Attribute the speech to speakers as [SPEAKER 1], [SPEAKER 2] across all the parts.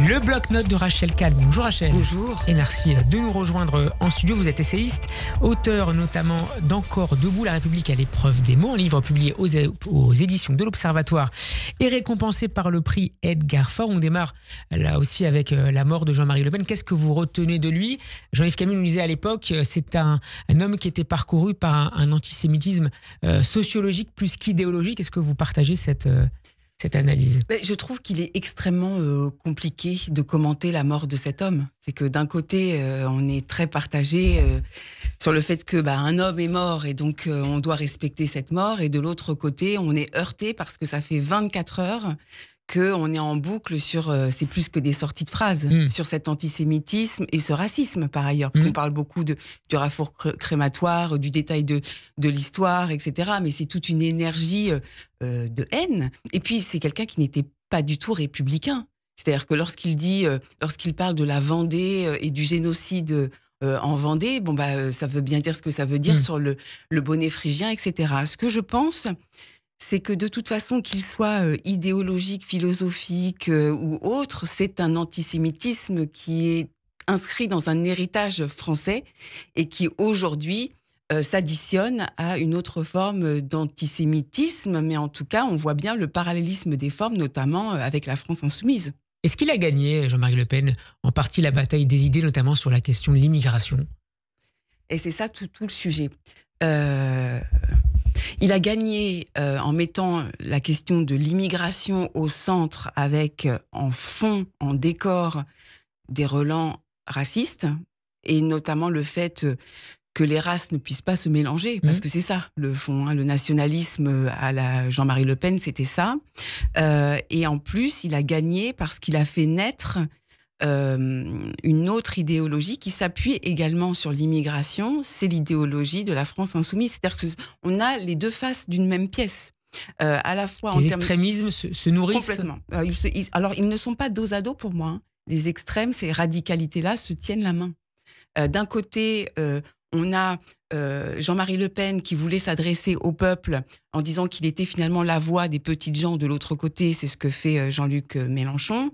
[SPEAKER 1] Le bloc-notes de Rachel Kahn. Bonjour Rachel.
[SPEAKER 2] Bonjour.
[SPEAKER 1] Et merci de nous rejoindre en studio. Vous êtes essayiste, auteur notamment d'Encore debout, La République à l'épreuve des mots, un livre publié aux éditions de l'Observatoire et récompensé par le prix Edgar Faure. On démarre là aussi avec la mort de Jean-Marie Le Pen. Qu'est-ce que vous retenez de lui? Jean-Yves Camus nous disait à l'époque, c'est un homme qui était parcouru par un antisémitisme sociologique plus qu'idéologique. Est-ce que vous partagez cette analyse?
[SPEAKER 2] Je trouve qu'il est extrêmement compliqué de commenter la mort de cet homme. C'est que d'un côté, on est très partagé sur le fait que un homme est mort et donc on doit respecter cette mort. Et de l'autre côté, on est heurté parce que ça fait 24 heures qu'on est en boucle sur, c'est plus que des sorties de phrases, sur cet antisémitisme et ce racisme par ailleurs. Parce qu'on parle beaucoup du raffour crématoire, du détail de l'histoire, etc. Mais c'est toute une énergie de haine. Et puis c'est quelqu'un qui n'était pas du tout républicain. C'est-à-dire que lorsqu'il parle de la Vendée et du génocide en Vendée, ça veut bien dire ce que ça veut dire sur le bonnet phrygien, etc. Ce que je pense, c'est que de toute façon, qu'il soit idéologique, philosophique ou autre, c'est un antisémitisme qui est inscrit dans un héritage français et qui aujourd'hui s'additionne à une autre forme d'antisémitisme. Mais en tout cas, on voit bien le parallélisme des formes, notamment avec la France insoumise.
[SPEAKER 1] Est-ce qu'il a gagné, Jean-Marie Le Pen, en partie la bataille des idées, notamment sur la question de l'immigration?
[SPEAKER 2] Et c'est ça tout le sujet. Il a gagné en mettant la question de l'immigration au centre avec en fond, en décor, des relents racistes et notamment le fait que les races ne puissent pas se mélanger, parce que c'est ça le fond, le nationalisme à la Jean-Marie Le Pen, c'était ça. Et en plus, il a gagné parce qu'il a fait naître une autre idéologie qui s'appuie également sur l'immigration, c'est l'idéologie de la France insoumise. C'est-à-dire qu'on a les deux faces d'une même pièce. À la fois
[SPEAKER 1] les extrémismes se nourrissent.
[SPEAKER 2] Complètement. Alors, ils ne sont pas dos à dos pour moi. Les extrêmes, ces radicalités-là se tiennent la main. D'un côté, on a Jean-Marie Le Pen qui voulait s'adresser au peuple en disant qu'il était finalement la voix des petites gens. De l'autre côté, c'est ce que fait Jean-Luc Mélenchon.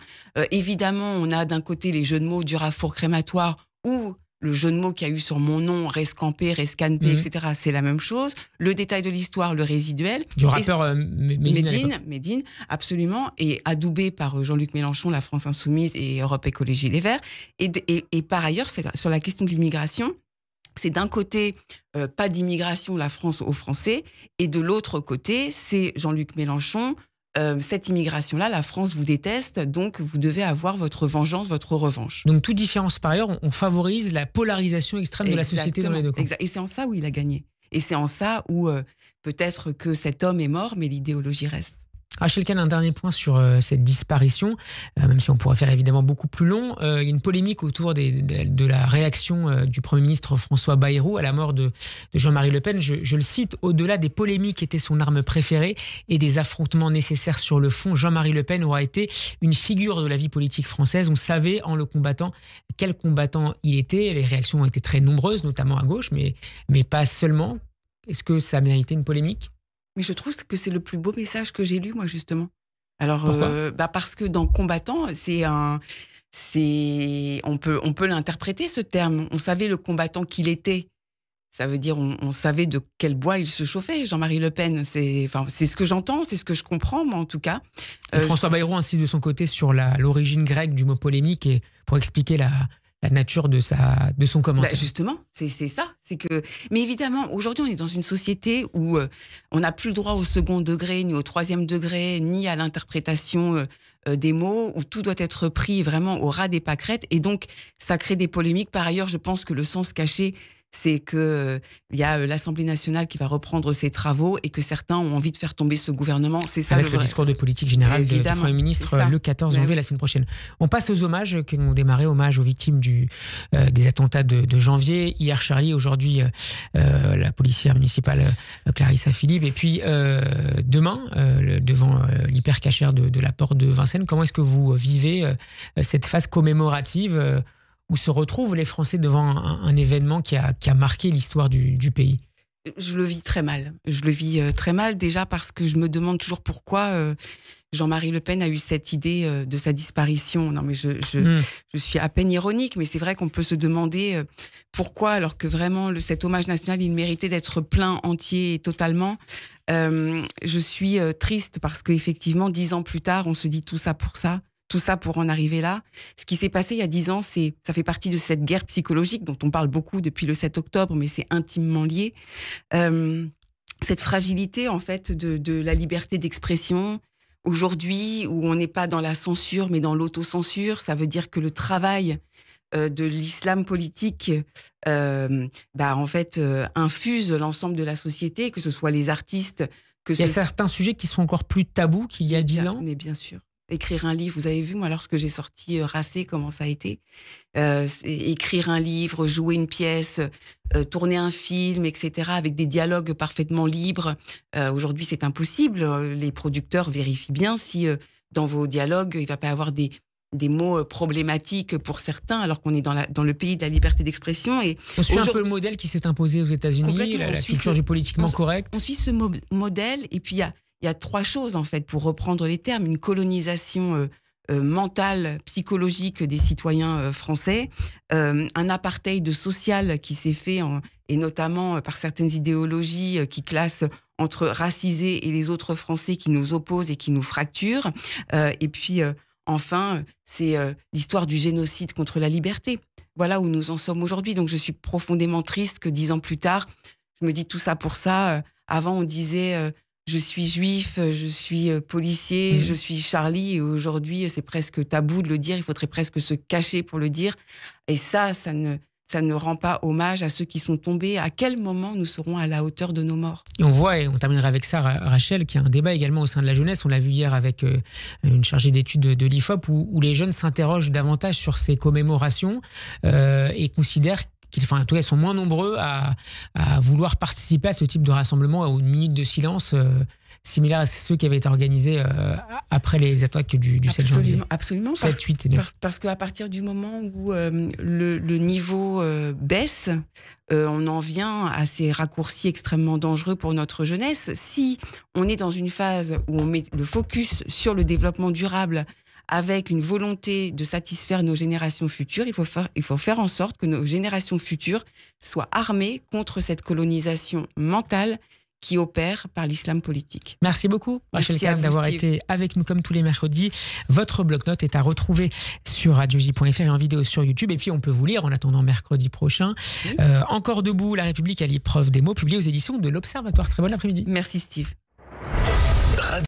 [SPEAKER 2] Évidemment, on a d'un côté les jeux de mots du raffour crématoire ou le jeu de mots qu'il y a eu sur mon nom, rescampé, rescanpé, etc. C'est la même chose. Le détail de l'histoire, le résiduel.
[SPEAKER 1] Du rappeur
[SPEAKER 2] Médine, absolument. Et adoubé par Jean-Luc Mélenchon, la France Insoumise et Europe Écologie Les Verts. Et par ailleurs, sur la question de l'immigration, c'est d'un côté, pas d'immigration, la France aux Français, et de l'autre côté, c'est Jean-Luc Mélenchon, cette immigration-là, la France vous déteste, donc vous devez avoir votre vengeance, votre revanche.
[SPEAKER 1] Donc, toute différence par ailleurs, on favorise la polarisation extrême de la société dans les deux camps.
[SPEAKER 2] Et c'est en ça où il a gagné. Et c'est en ça où peut-être que cet homme est mort, mais l'idéologie reste.
[SPEAKER 1] Rachel Kahn, un dernier point sur cette disparition, même si on pourrait faire évidemment beaucoup plus long. Il y a une polémique autour de la réaction du Premier ministre François Bayrou à la mort de Jean-Marie Le Pen. Je le cite, au-delà des polémiques qui étaient son arme préférée et des affrontements nécessaires sur le fond, Jean-Marie Le Pen aura été une figure de la vie politique française. On savait en le combattant quel combattant il était. Les réactions ont été très nombreuses, notamment à gauche, mais pas seulement. Est-ce que ça a mérité une polémique ?
[SPEAKER 2] Mais je trouve que c'est le plus beau message que j'ai lu, moi, justement. Alors, parce que dans combattant, on peut l'interpréter, ce terme. On savait le combattant qu'il était. Ça veut dire, on savait de quel bois il se chauffait, Jean-Marie Le Pen. C'est ce que j'entends, c'est ce que je comprends, moi, en tout cas.
[SPEAKER 1] François Bayrou insiste de son côté sur l'origine grecque du mot polémique et pour expliquer la nature de son commentaire.
[SPEAKER 2] Justement, c'est ça. Mais évidemment, aujourd'hui, on est dans une société où on n'a plus le droit au second degré, ni au troisième degré, ni à l'interprétation des mots, où tout doit être pris vraiment au ras des pâquerettes. Et donc, ça crée des polémiques. Par ailleurs, je pense que le sens caché, c'est qu'il y a l'Assemblée nationale qui va reprendre ses travaux et que certains ont envie de faire tomber ce gouvernement. C'est ça.
[SPEAKER 1] Avec le discours de politique générale du Premier ministre le 14 janvier, la semaine prochaine. On passe aux hommages qui ont démarré, hommage aux victimes des attentats de janvier. Hier, Charlie, aujourd'hui, la policière municipale Clarissa Philippe. Et puis, demain, devant l'hypercachère de la porte de Vincennes, comment est-ce que vous vivez cette phase commémorative où se retrouvent les Français devant un événement qui a marqué l'histoire du pays?
[SPEAKER 2] Je le vis très mal. Je le vis très mal déjà parce que je me demande toujours pourquoi Jean-Marie Le Pen a eu cette idée de sa disparition. Non, mais je suis à peine ironique, mais c'est vrai qu'on peut se demander pourquoi, alors que vraiment cet hommage national, il méritait d'être plein, entier et totalement. Je suis triste parce qu'effectivement, 10 ans plus tard, on se dit tout ça pour en arriver là. Ce qui s'est passé il y a 10 ans, ça fait partie de cette guerre psychologique dont on parle beaucoup depuis le 7 octobre, mais c'est intimement lié. Cette fragilité, en fait, de la liberté d'expression, aujourd'hui, où on n'est pas dans la censure, mais dans l'autocensure, ça veut dire que le travail de l'islam politique, en fait, infuse l'ensemble de la société, que ce soit les artistes.
[SPEAKER 1] Il y a certains sujets qui sont encore plus tabous qu'il y a 10 ans.
[SPEAKER 2] Mais bien sûr. Écrire un livre, vous avez vu, moi, lorsque j'ai sorti Racé, comment ça a été. Écrire un livre, jouer une pièce, tourner un film, etc., avec des dialogues parfaitement libres. Aujourd'hui, c'est impossible. Les producteurs vérifient bien si dans vos dialogues, il ne va pas y avoir des mots problématiques pour certains, alors qu'on est dans le pays de la liberté d'expression. Et
[SPEAKER 1] on suit un peu le modèle qui s'est imposé aux États-Unis, la culture du politiquement correct.
[SPEAKER 2] On suit ce modèle, et puis il y a 3 choses, en fait, pour reprendre les termes. Une colonisation mentale, psychologique des citoyens français, un apartheid social qui s'est fait, et notamment par certaines idéologies qui classent entre racisés et les autres Français, qui nous opposent et qui nous fracturent. Et puis, enfin, c'est l'histoire du génocide contre la liberté. Voilà où nous en sommes aujourd'hui. Donc, je suis profondément triste que 10 ans plus tard, je me dis tout ça pour ça. Avant, on disait... je suis juif, je suis policier, je suis Charlie. Et aujourd'hui, c'est presque tabou de le dire. Il faudrait presque se cacher pour le dire. Et ça ne rend pas hommage à ceux qui sont tombés. À quel moment nous serons à la hauteur de nos morts?
[SPEAKER 1] Et on voit, et on terminera avec ça, Rachel, qu'il y a un débat également au sein de la jeunesse. On l'a vu hier avec une chargée d'études de l'IFOP, où les jeunes s'interrogent davantage sur ces commémorations et considèrent en tout cas, ils sont moins nombreux à vouloir participer à ce type de rassemblement, à une minute de silence similaire à ceux qui avaient été organisés après les attaques du 7 janvier.
[SPEAKER 2] Absolument.
[SPEAKER 1] 7, 8 et 9.
[SPEAKER 2] Parce qu'à partir du moment où le niveau baisse, on en vient à ces raccourcis extrêmement dangereux pour notre jeunesse. Si on est dans une phase où on met le focus sur le développement durable, avec une volonté de satisfaire nos générations futures, il faut faire en sorte que nos générations futures soient armées contre cette colonisation mentale qui opère par l'islam politique.
[SPEAKER 1] Merci beaucoup, Rachel Kahn, d'avoir été avec nous comme tous les mercredis. Votre bloc-notes est à retrouver sur radioj.fr et en vidéo sur YouTube. Et puis, on peut vous lire en attendant mercredi prochain. Oui. Encore debout, La République à l'épreuve des mots, publié aux éditions de l'Observatoire. Très bon après-midi.
[SPEAKER 2] Merci, Steve.